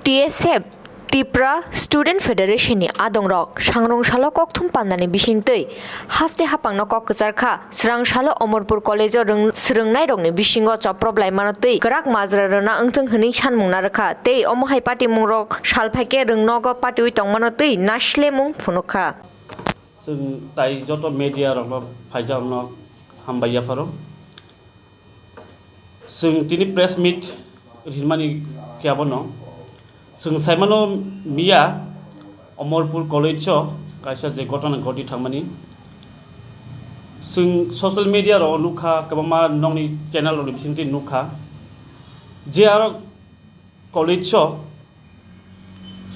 TSF Tipra Student Federation ni Rwngnok Sangrong Shalo Kokthum Pandani Bishingtei Haste Hapangno Kokjarkha Srang Shalo Amarpur College Rwngnai Rokni Bishingo Chop Problem Manotei Grak Mazra Rona Angthong Hini Sanmung Narkha Tei Omohai Patimwngno Salphaike Rwngnok Patiwi Tongmanotei Nashlemung Phunukha जों दायो जत media रंग फाइजावनो हामबाय pharaoh जों दिनै press मिट रिमानि क्याबनो जों साइमानो मिया Amarpur college कायसा जे घटना घटि थांमानि जों सोशल मीडिया रो नुखा कबमा नंनि चैनल रो बिसिंति नुखा जे आरो कलेज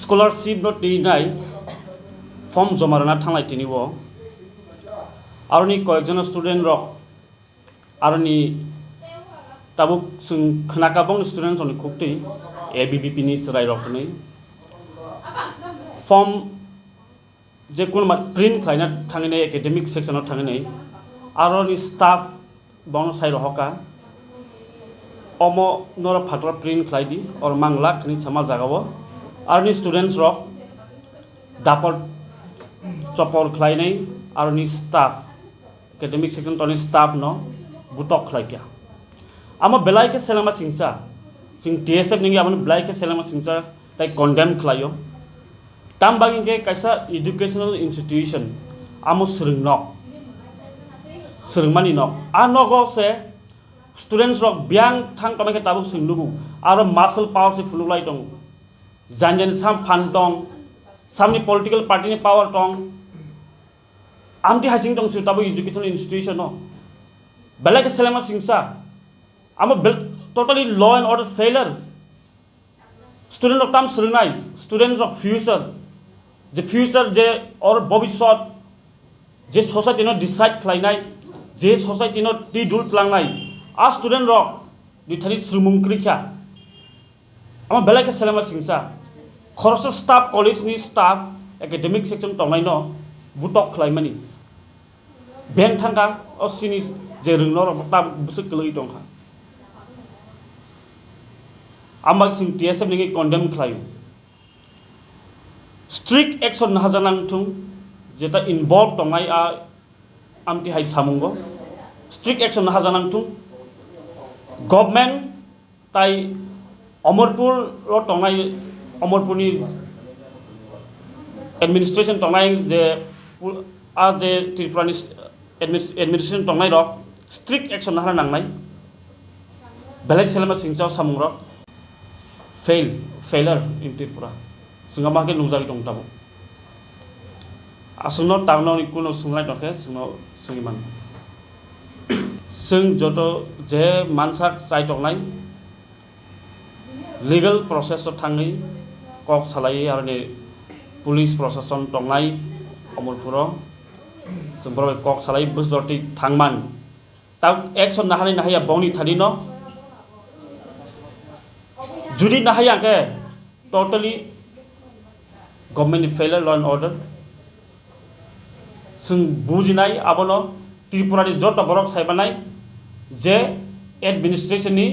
स्कॉलरशिप नो दिनाय फर्म जमारना थांनाय तिनिबो आरनि कयेकजन स्टूडेंट रक आरनि ताबुक जों खोनाकाबं स्टूडेंट जनि खुक्ति एबीवीपी नि चराय रकनि फर्म जे कोन प्रिंट खायना थांगिने एकेडमिक सेक्शनाव थांगिने आरनि स्टाफ बन साइ रहका अमो नर फाटर प्रिंट खायदि और मांगला खनि समा जागावो आरनि स्टूडेंट्स रक दापर चपर खलायनाय आरनि स्टाफ एकेडमिक सेक्शन तनि स्टाफ न बुटक खलायका आमा बेलायके सेलामा सिंसा सिं टीएसएफ निंगे आमन बेलायके सेलामा सिंसा ताइ कन्डेम खलायो ताम बागिंके कायसा एजुकेशनल इंस्टीट्यूशन आमो Rwngnok न आ नगो से स्टूडेंट्स रक ब्यांग थांग तमेके ताबुक सिंलुगु आरो मासल पावर से फुलुलाय दं जानजन साम फान दं सामनि पॉलिटिकल पार्टी ने पावर दं आमति हासिं दं सु ताबु एजुकेशनल इंस्टीट्यूशन न बेलायके सेलामा सिंसा आमो totally law and order failure student of time Rwngnai students of future जे और भविष्य जे सोसाइटी न डिसाइड खलायनाय जे सोसाइटी न टिडुल प्लांनाय आ स्टूडेंट रक दिथानि स्रुमुंक्रिखा आमो बेलायके सेलामा सिंसा खरस स्टाफ कॉलेज नि स्टाफ एकेडमिक सेक्शन तंनाय न बुटक खलायमानि बेंक थांगा असिनि जे Rwngnok ता बुसु गलै दंखा आमबा सिं टीएसएफ निगे कन्डेम खलायो स्ट्रिक्ट एक्शन हाजानांथुं जेता इनवॉल्व तंनाय आ आमति हाय सामुंगो स्ट्रिक्ट एक्शन हाजानांथुं गवर्नमेंट ताइ अमरपुर रो तंनाय अमरपुरनि एडमिनिस्ट्रेशन तंनाय जे आ जे त्रिपुरानि एडमिनिस्ट्रेशन तंनाय रो स्ट्रिक्ट एक्शन हाना नांनाय बेलाय सेलामा सिंसाव सामुंग रो फेलियर इन त्रिपुरा जोंहा माके नुजाय दं दाबो आसुनो तावनो कुनो सुंलाय दखे जोंनो सोंगिमान जों जतो जे मानसा चाइ दंनाय लीगल प्रोसेस थाङै कक सालायै आरो पुलिस प्रशासन दंनाय अमरपुराव जों बरबाय कक सालायै बुजरति थांमान ता एक्शन नाहानै नाहाया बावनि थादिनो जुदि नाहाया के totally government failure law and order जों बुजिनाय आबनो त्रिपुरानि जत बरक सायबानाय जे एडमिनिस्ट्रेशन नि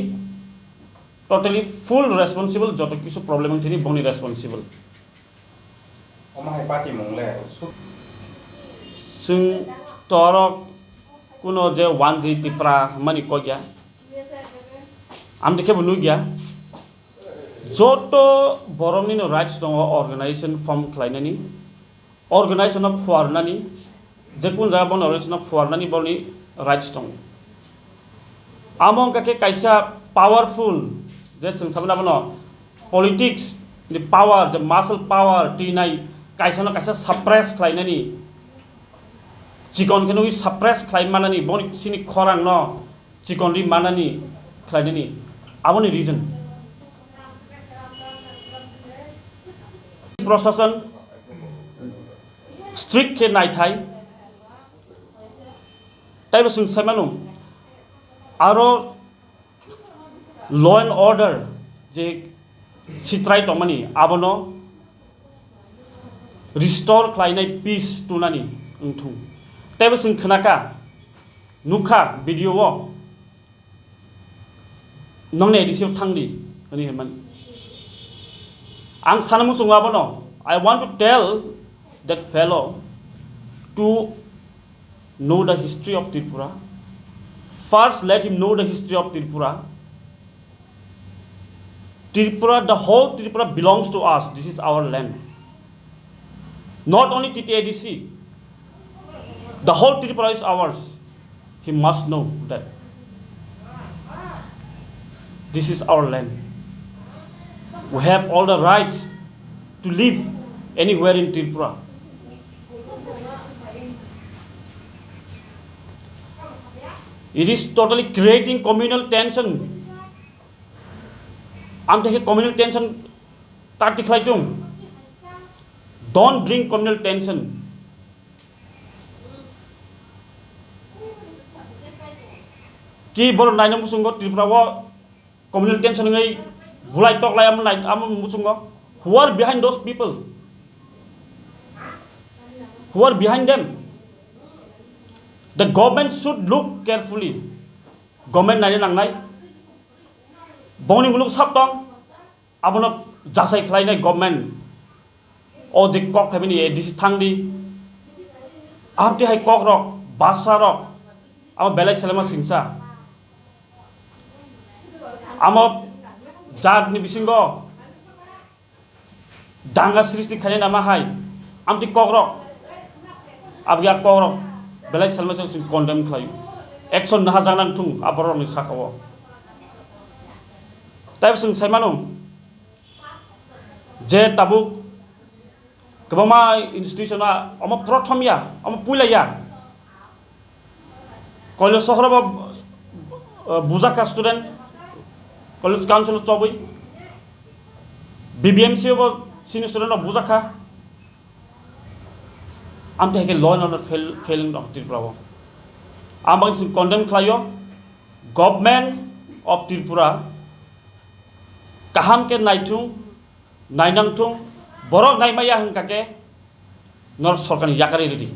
टोटली फुल रेस्पॉन्सिबल जत किसु प्रॉब्लम थेनि बंनि रेस्पॉन्सिबल ओमाहाय पाटिमंगले जों तोर कुनो जे वान जे त्रिपुरा मानि को गया आम देखे बनु गया जत बरमनि नो राइट्स दङ अर्गेनाइजेशन फर्म खलायनानि अर्गेनाइजेशन अफ फुवारनानि जे कुन जागा बन अर्गेनाइजेशन अफ फुवारनानि बनि राइट्स दङ आमं काके कायसा पावरफुल जे जों साबना बन पॉलिटिक्स नि पावर जे मासल पावर टिनाय कायसा न कायसा सप्रेस खलायनानि चिकन केनो सप्रेस खलाय मानानि बनि सिनि खरां न चिकन रि मानानि खलायनानि आबनि रीजन प्रशासन स्ट्रिक्ट के नायथाय ताइबो जों सायमानो आरो लॉ एंड ऑर्डर जे सित्राय दंमानि आबनो रिस्टोर खलायनाय पीस तुनानि उंथुं ताइबो जों खोनाका नुखा भिडिअ नंने एदिसियाव थांदि होनि हेमान Ang sana mo sungabono. I want to tell that fellow to know the history of Tripura. First, let him know the history of Tripura. Tripura, the whole Tripura belongs to us. This is our land. Not only TTADC. The whole Tripura is ours. He must know that this is our land. We have all the rights to live anywhere in Tripura. It is totally creating communal tension. I'm taking communal tension. Don't bring communal tension. Ki bor naina musungo Tripura wo communal tension ngai bulai tok lai am musungo. Who are behind those people? Who are behind them? The government should look carefully. Government naina nangnai. Boni muluk sab tong abono jasai khlai nai government. O je kok thabini e dis thangdi. Amti hai kok rok basa rok am belai selama singsa. Am jat ni bisingo danga sristi khane nama hai amti kok rok abya kok rok belai selama sing condemn khlayu. Action na jangan tung aborong ni sakawo. Tapi sing saimano je tabuk kebama institution na ama prothom ya ama pula ya college sohra ba buzaka student college council chobui BBMC ba senior student na buzaka amte ke law and order failing of Tripura amang sing condemn khlayo government of Tripura kaham ke naitung nainang tung borok naimaya hangkake nor sorkan yakari redi.